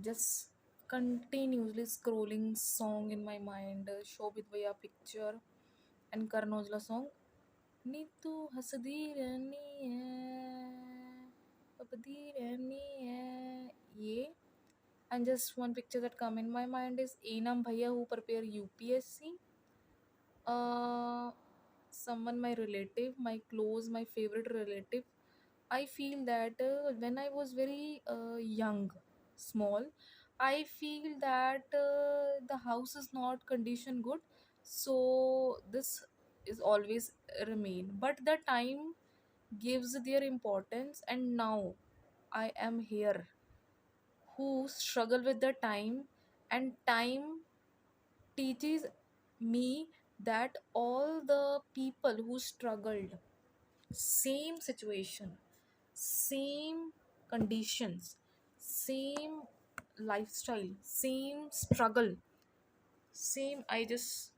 just continuously scrolling song in my mind, Shobit Bhaiya picture and Karan Aujla song. नी तू हंसदी रहनी है, पपदी रहनी है, ये. And just one picture that come in my mind is Enam Bhaiya who prepare UPSC. Uh, Someone, my relative, my close, my favorite relative. I feel that when I was very young, small, I feel that the house is not condition good, so this is always remain. But the time gives their importance, and now I am here who struggle with the time, and time teaches me that all the people who struggled, same situation, same conditions, same lifestyle, same struggle, same, I just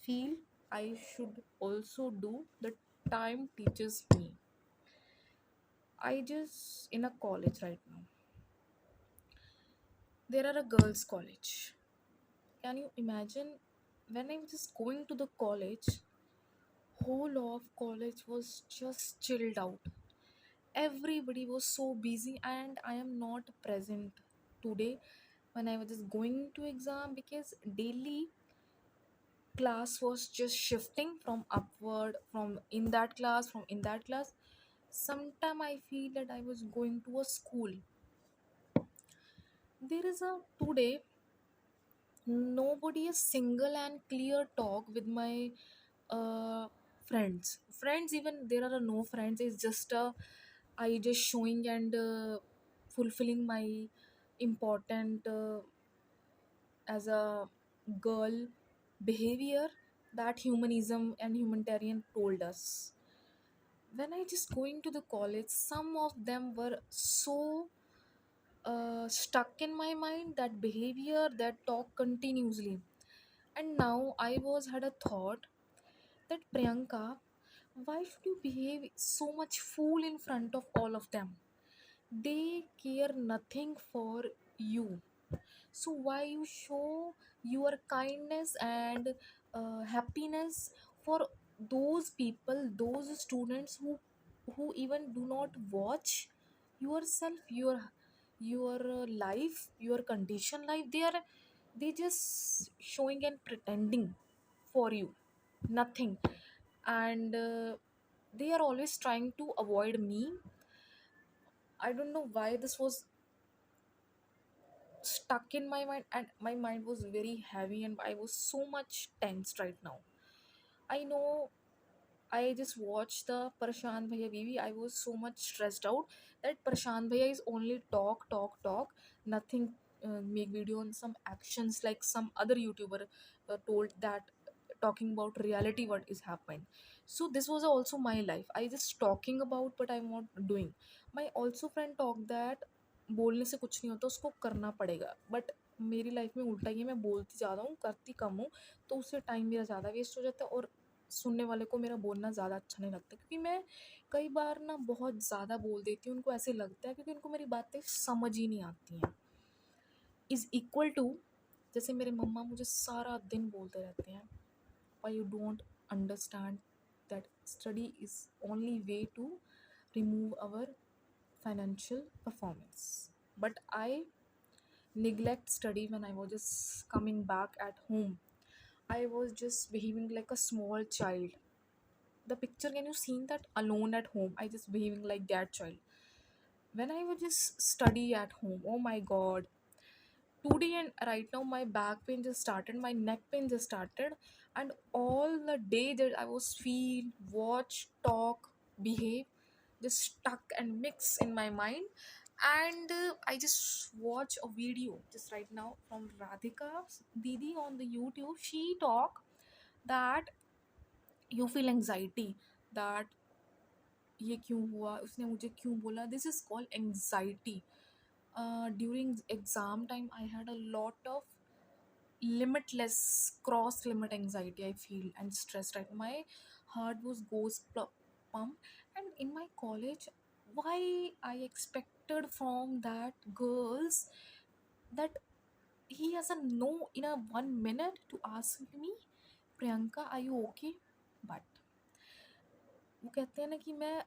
feel I should also do. The time teaches me. I just in a college right now. There are a girls' college. Can you imagine when I was just going to the college, whole of college was just chilled out. Everybody was so busy and I am not present today when I was just going to exam because daily class was just shifting from upward, from in that class, from in that class. Sometime I feel that I was going to a school. There is a today nobody a single and clear talk with my uh friends. Even there are no friends, it's just I just showing and fulfilling my important as a girl behavior that humanism and humanitarian told us. When I just going to the college, some of them were so stuck in my mind, that behavior, that talk continuously. And now I was had a thought that Priyanka, why should you behave so much fool in front of all of them? They care nothing for you, so why you show your kindness and happiness for those people, those students who even do not watch yourself, your life, your condition life. They just showing and pretending for you nothing. And they are always trying to avoid me. I don't know why this was stuck in my mind, and my mind was very heavy and I was so much tensed right now. I know I just watched the Prashant Bhaiya Bibi. I was so much stressed out that Prashant Bhaiya is only talk, talk, talk, nothing make video on some actions like some other YouTuber told that talking about reality what is happening. So this was also my life. I just talking about but I'm not doing. My also friend talked that बोलने से कुछ नहीं होता, उसको करना पड़ेगा. But मेरी life में उल्टा ही है, मैं बोलती ज़्यादा हूँ, करती कम हूँ, तो उससे टाइम मेरा ज़्यादा वेस्ट हो जाता है और सुनने वाले को मेरा बोलना ज़्यादा अच्छा नहीं लगता, क्योंकि मैं कई बार ना बहुत ज़्यादा बोल देती हूँ, उनको ऐसे लगता है क्योंकि उनको मेरी बातें समझ ही नहीं आती हैं. इज़ इक्वल टू जैसे मेरे मम्मा मुझे सारा दिन बोलते रहते हैं, why you don't understand that study is only way to remove our financial performance. But I neglect study. When I was just coming back at home, I was just behaving like a small child. The picture, can you seen that alone at home? I just behaving like that child. When I would just study at home, oh my god, today and right now my back pain just started, my neck pain just started, and all the day that I was feel, watch, talk, behave just stuck and mix in my mind. And I just watch a video just right now from Radhika Didi on the YouTube. She talk that you feel anxiety, that ये क्यों हुआ, उसने मुझे क्यों बोला, this is called anxiety. During exam time I had a lot of limitless cross limit anxiety I feel and stress, right? My heart was pump. And in my college, why I expected from that girls that he has a no in a 1 minute to ask me, Priyanka, are you okay? But वो कहते हैं ना कि मैं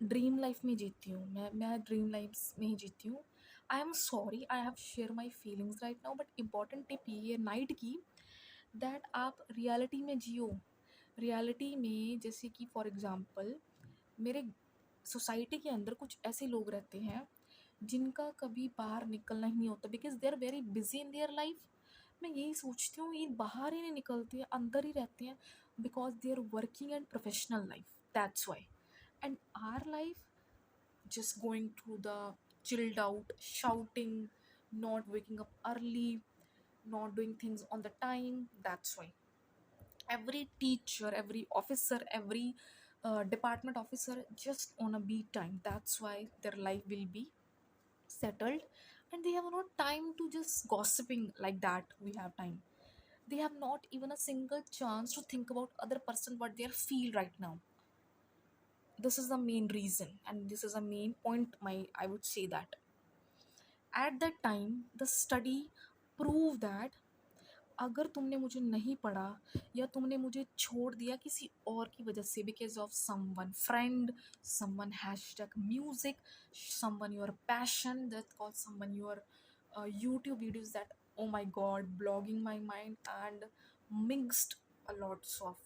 dream life में जीती हूँ, मैं ड्रीम लाइफ में ही जीती हूँ। I am sorry, I have share my feelings right now, but important tip ये है नाइट की, दैट आप रियलिटी में जियो। रियलिटी में जैसे कि फॉर एग्जांपल मेरे सोसाइटी के अंदर कुछ ऐसे लोग रहते हैं जिनका कभी बाहर निकलना ही नहीं होता, because they are very busy in their life. मैं यही सोचती हूँ, ये बाहर ही नहीं निकलते हैं, अंदर ही रहते हैं, because they are working and professional life, that's why. And our life just going through the chilled out shouting, not waking up early, not doing things on the time, that's why every teacher, every officer, every department officer just on a beat time, that's why their life will be settled, and they have no time to just gossiping like that. We have time, they have not even a single chance to think about other person what they feel right now. This is the main reason, and this is a main point, my I would say that at that time the study prove that अगर तुमने मुझे नहीं पढ़ा या तुमने मुझे छोड़ दिया किसी और की वजह से, because of someone friend, someone hashtag music, someone your passion, that call someone your YouTube videos, that oh my god blogging my mind and mixed a lots of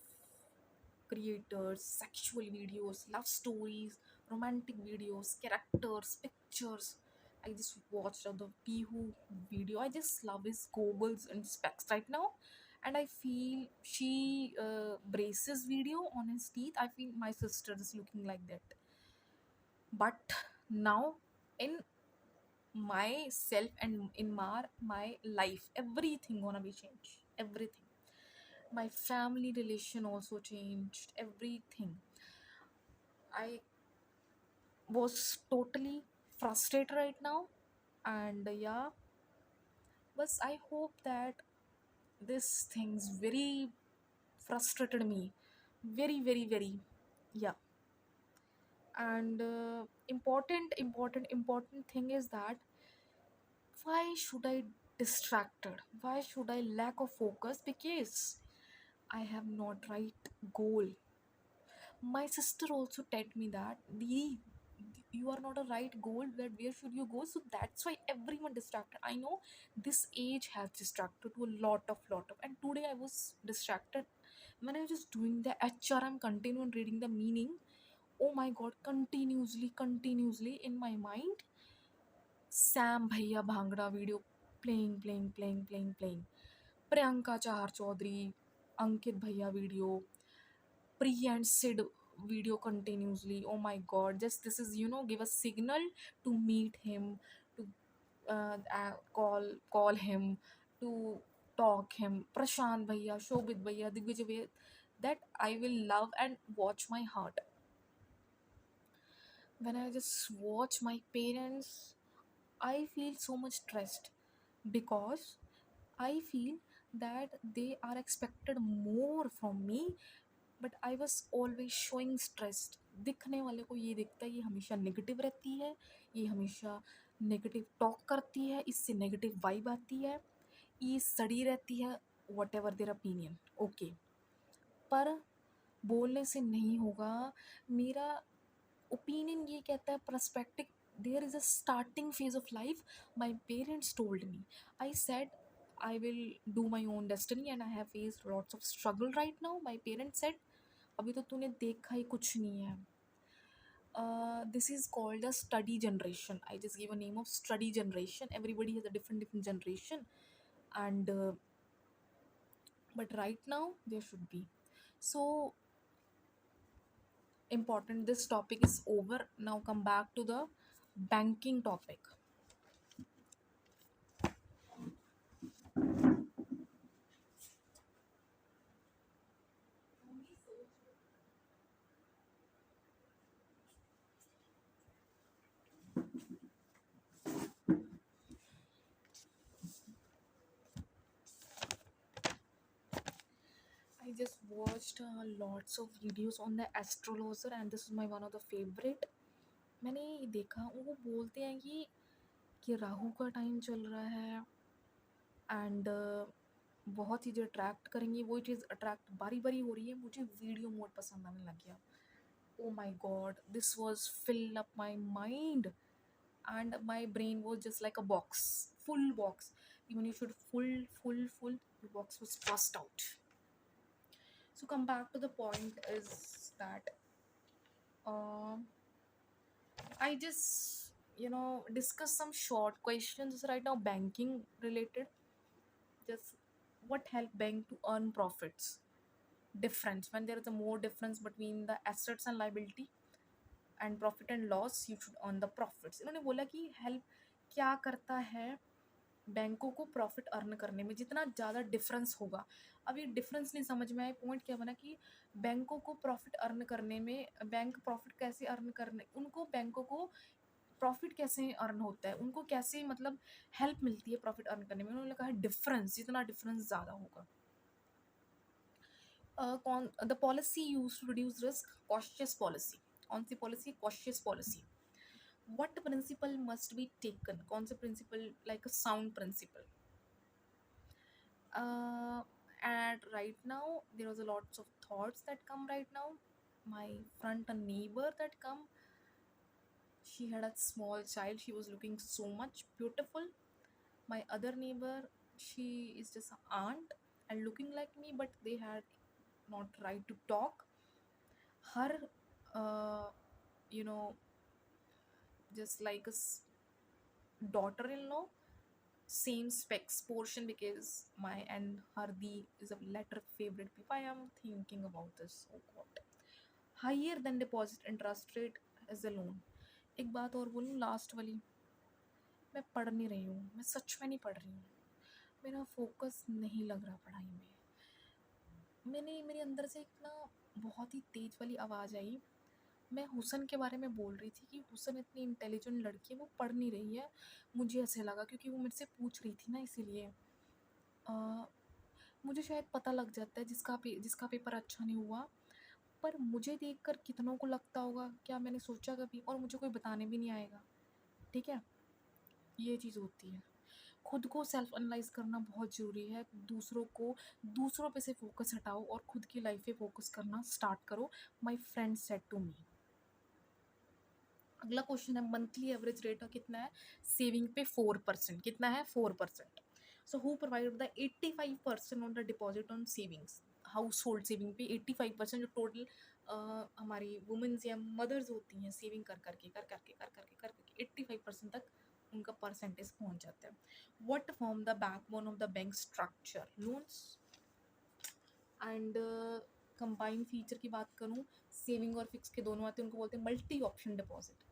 creators, sexual videos, love stories, romantic videos, characters, pictures. I just watched the Pihu video. I just love his goggles and specs right now. And I feel she braces video on his teeth. I feel my sister is looking like that. But now, in myself and in my life, everything gonna be changed. Everything, my family relation also changed, everything. I was totally frustrated right now, and yeah, but I hope that this things very frustrated me, very, yeah. And important thing is that why should I distracted, why should I lack of focus, because I have not right goal. My sister also told me that the you are not a right goal, that where should you go, so that's why everyone distracted. I know this age has distracted to a lot of, and today I was distracted when I was just doing the HRM continue and reading the meaning. Oh my god, continuously in my mind, Sam Bhaiya Bhangra video playing, Priyanka Chahar Chaudhary, Ankit Bhaiya video, Pri and Sid video continuously. Oh my god, just this is, give a signal to meet him, to call him, to talk him. Prashant Bhaiya, Shobit Bhaiya, Digvijay Bhaiya, that I will love and watch my heart. When I just watch my parents, I feel so much stressed, because I feel that they are expected more from me, but I was always showing stressed. दिखने वाले को ये दिखता है ये हमेशा negative रहती है, ये हमेशा नेगेटिव टॉक करती है, इससे नेगेटिव वाइब आती है, ये सड़ी रहती है, what ever their opinion, okay. पर बोलने से नहीं होगा। मेरा ओपिनियन ये कहता है, perspective, there is a starting phase of life. My parents told me, I said I will do my own destiny and I have faced lots of struggle right now. My parents said, अभी तो तूने देखा ही कुछ नहीं है। This is called a study generation. I just give a name of study generation. Everybody has a different generation, and but right now there should be. So important. This topic is over. Now come back to the banking topic. I just watched lots of videos on the astrologer, and this is my one of the favorite. मैंने ये देखा, वो बोलते हैं कि राहु का time चल रहा है, एंड बहुत चीज़ें अट्रैक्ट करेंगी, वही चीज़ अट्रैक्ट बारी बारी हो रही है, मुझे वीडियो मोड पसंद आने लग गया। Oh my god, this was fill up my mind and my brain was just like a box, full box. Even you should full, the box was passed out. So come back to the point is that um I just discuss some short questions right now, banking related. Just what help bank to earn profits, difference when there is a more difference between the assets and liability, and profit and loss you should earn the profits. इन्होंने बोला कि help क्या करता है बैंकों को profit earn करने में, जितना ज़्यादा डिफरेंस होगा। अभी डिफरेंस नहीं समझ में आया, पॉइंट क्या बना कि बैंकों को प्रॉफिट अर्न करने में, बैंक प्रॉफिट कैसे अर्न करने, उनको बैंकों को प्रॉफिट कैसे अर्न होता है, उनको कैसे मतलब हेल्प मिलती है प्रॉफिट अर्न करने में। उन्होंने कहा डिफरेंस, जितना डिफरेंस ज़्यादा होगा। कौन the policy use to reduce risk, cautious policy. कौन सी policy? Cautious policy. what principle must be taken, कौन से principle, like a sound principle. uh, and right now there was a lots of thoughts that come right now. My front a neighbor that come, she had a small child, she was looking so much beautiful. My other neighbor, she is just an aunt and looking like me, but they had not right to talk. Her uh, you know just like a daughter-in-law, same specs portion, because my and Hardi is a letter favorite. If I am thinking about this, oh god, higher than deposit interest rate as a loan. एक बात और बोलूँ last वाली, मैं पढ़ नहीं रही हूँ, मैं सच में नहीं पढ़ रही हूँ, मेरा फोकस नहीं लग रहा पढ़ाई में। मेरे अंदर से एक ना बहुत ही तेज वाली आवाज़ आई। मैं हुसन के बारे में बोल रही थी कि हुसन इतनी इंटेलिजेंट लड़की है, वो पढ़ नहीं रही है। मुझे ऐसे लगा क्योंकि वो मेरे से पूछ रही थी ना, इसीलिए मुझे शायद पता लग जाता है जिसका पेपर अच्छा नहीं हुआ, पर मुझे देखकर कितनों को लगता होगा, क्या मैंने सोचा कभी, और मुझे कोई बताने भी नहीं आएगा। ठीक है, ये चीज़ होती है। खुद को सेल्फ एनालाइज करना बहुत ज़रूरी है। दूसरों पे से फोकस हटाओ और खुद की लाइफ पे फोकस करना स्टार्ट करो। My friend said to me. अगला क्वेश्चन है, मंथली एवरेज रेट कितना है सेविंग पे? 4%। कितना है? 4%। So who provide the 85% on the deposit on savings? House hold saving पे 85% जो टोटल हमारी वुमेन्स या मदर्स होती हैं, सेविंग कर करके 85% तक उनका परसेंटेज पहुंच जाता है। What form the backbone of the bank structure? Loans and combine feature की बात करूँ, सेविंग और फिक्स के दोनों आते हैं, उनको बोलते हैं multi option deposit.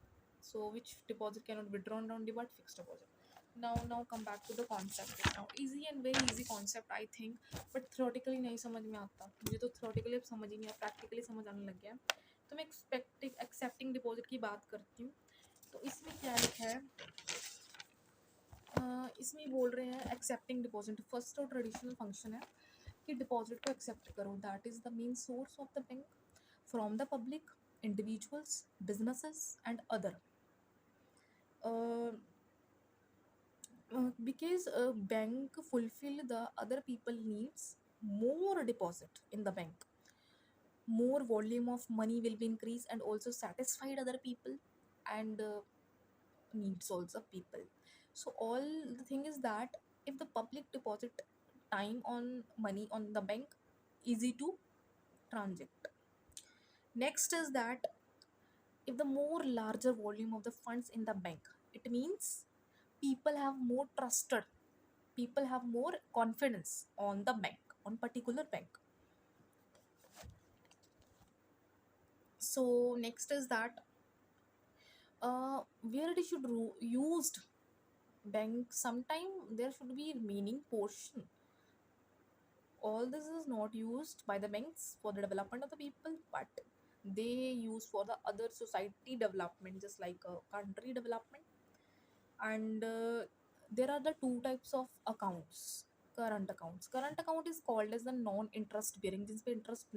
So which deposit cannot be withdrawn on demand? Fixed deposit. Now come back to the concept. Now easy and very easy concept I think, but theoretically नहीं समझ में आता मुझे। तो theoretically अब समझ ही नहीं आता, practically समझ आने लग गया है। तो मैं एक्सेप्टिंग डिपॉजिट की बात करती हूँ। तो इसमें क्या लिखा है, इसमें बोल रहे हैं एक्सेप्टिंग डिपॉजिट फर्स्ट और ट्रेडिशनल फंक्शन है कि डिपॉजिट को एक्सेप्ट करो। That is the main source of the bank from the public, individuals, businesses and other. Because a bank fulfill the other people needs, more deposit in the bank, more volume of money will be increased and also satisfied other people and needs also people. So all the thing is that if the public deposit time on money on the bank, easy to transact. Next is that if the more larger volume of the funds in the bank, it means people have more trusted, people have more confidence on the bank, on particular bank. So next is that where it should used bank, sometime there should be remaining portion. All this is not used by the banks for the development of the people, but they use for the other society development, just like country development. And there are the two types of accounts. Current account is called as the non interest bearing, जिन पे interest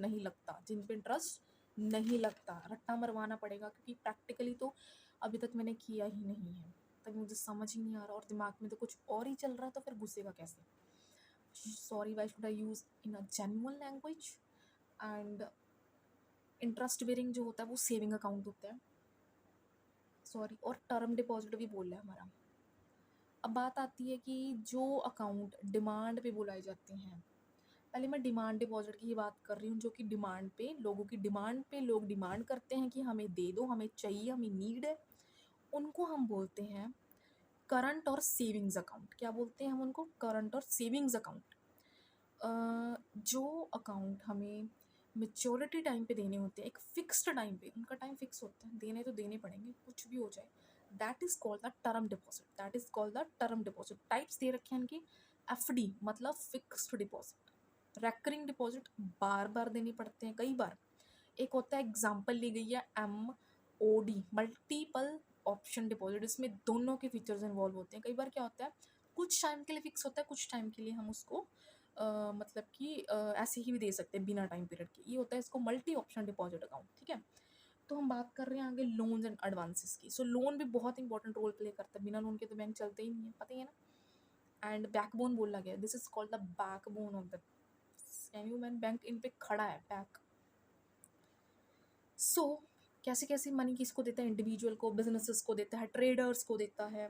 नहीं लगता, रट्टा मरवाना पड़ेगा, क्योंकि practically तो अभी तक मैंने किया ही नहीं है, तक मुझे समझ ही नहीं आ रहा और दिमाग में तो कुछ और ही चल रहा है, तो फिर घुसेगा कैसे। Sorry, why should I use in a genuine language. And interest bearing जो होता है वो सेविंग अकाउंट होता है, सॉरी, और टर्म डिपॉजिट भी बोल रहा है हमारा। अब बात आती है कि जो अकाउंट डिमांड पे बुलाए जाते हैं, पहले मैं डिमांड डिपॉजिट की ही बात कर रही हूँ, जो कि डिमांड पे, लोगों की डिमांड पे लोग डिमांड करते हैं कि हमें दे दो, हमें चाहिए, हमें नीड है, उनको हम बोलते हैं करंट और सेविंग्स अकाउंट। क्या बोलते हैं हम उनको? करंट और सेविंग्स अकाउंट। जो अकाउंट हमें मेच्योरिटी टाइम पे देने होते हैं, एक फिक्स्ड टाइम पे, उनका टाइम फिक्स होता है, देने तो देने पड़ेंगे कुछ भी हो जाए, that is called the term deposit. That is called the term deposit. Types दे रखे हैं इनकी। एफडी मतलब फिक्स्ड डिपॉजिट, रेकरिंग डिपॉजिट बार बार देने पड़ते हैं कई बार। एक होता है, एग्जाम्पल ली गई है MOD, मल्टीपल ऑप्शन डिपॉजिट, इसमें दोनों के फीचर्स इन्वॉल्व होते हैं। कई बार क्या होता है, कुछ टाइम के लिए फिक्स होता है, कुछ टाइम के लिए हम उसको मतलब कि ऐसे ही भी दे सकते हैं बिना टाइम पीरियड के। ये होता है इसको मल्टी ऑप्शन डिपॉजिट अकाउंट, ठीक है। तो हम बात कर रहे हैं आगे लोन्स एंड एडवांसेस की। सो लोन भी बहुत इंपॉर्टेंट रोल प्ले करता है, बिना लोन के तो बैंक चलते ही नहीं है, पता ही है ना। एंड बैकबोन बोला गया, this is called the backbone of the, can you man, bank इन पे खड़ा है, बैक। सो कैसे कैसे मनी किसको देता है? इंडिविजुअल को, बिजनेसेस को देता है, ट्रेडर्स को देता है,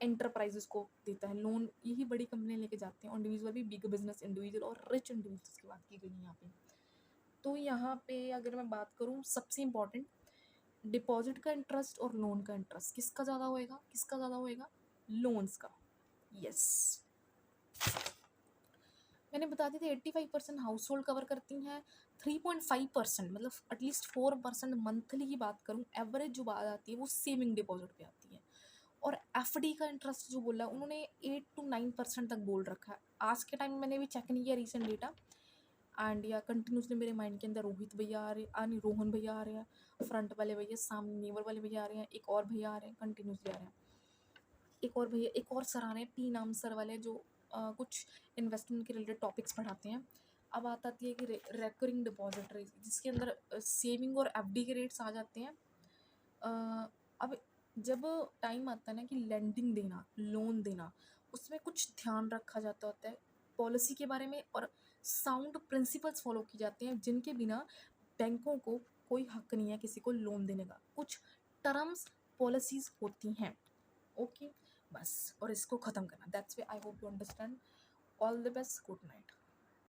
एंटरप्राइजेस को देता है लोन। यही बड़ी कंपनियां लेके जाते हैं। इंडिविजुअल भी, बिग बिजनेस इंडिविजुअल और रिच इंडिविजुअल्स की बात की गई है यहाँ पे। तो यहाँ पे अगर मैं बात करूँ, सबसे इम्पॉर्टेंट, डिपॉजिट का इंटरेस्ट और लोन का इंटरेस्ट किसका ज़्यादा होएगा? किसका ज़्यादा होएगा? लोन्स का। यस, मैंने बता दी थी 85% हाउस होल्ड कवर करती हैं। 3.5% मतलब एटलीस्ट 4% मंथली की बात करूँ, एवरेज जो बात आती है वो सेविंग डिपॉजिट पे आती है। और एफडी का इंटरेस्ट जो बोला उन्होंने 8 to 9% तक बोल रखा है। आज के टाइम में मैंने भी चेक नहीं किया रिसेंट डेटा, एंड या कंटिन्यूसली मेरे माइंड के अंदर रोहित भैया आ रहे, नहीं, रोहन भैया आ रहे हैं, फ्रंट वाले भैया, सामने नेवर वाले भैया आ रहे हैं, एक और भैया आ रहे हैं, कंटिन्यूसली आ रहे हैं, एक और भैया, एक और सर आ रहे हैं, पी नाम सर वाले, जो कुछ इन्वेस्टमेंट के रिलेटेड टॉपिक्स पढ़ाते हैं। अब बात आती है कि रेकरिंग डिपॉजिट रेट, जिसके अंदर सेविंग और एफडी के रेट्स आ जाते हैं। अब जब टाइम आता है ना कि लेंडिंग देना, लोन देना, उसमें कुछ ध्यान रखा जाता होता है पॉलिसी के बारे में, और साउंड प्रिंसिपल्स फॉलो की जाते हैं, जिनके बिना बैंकों को कोई हक नहीं है किसी को लोन देने का। कुछ टर्म्स, पॉलिसीज होती हैं, ओके, बस। और इसको ख़त्म करना, that's way, I hope you understand. All the best, good night.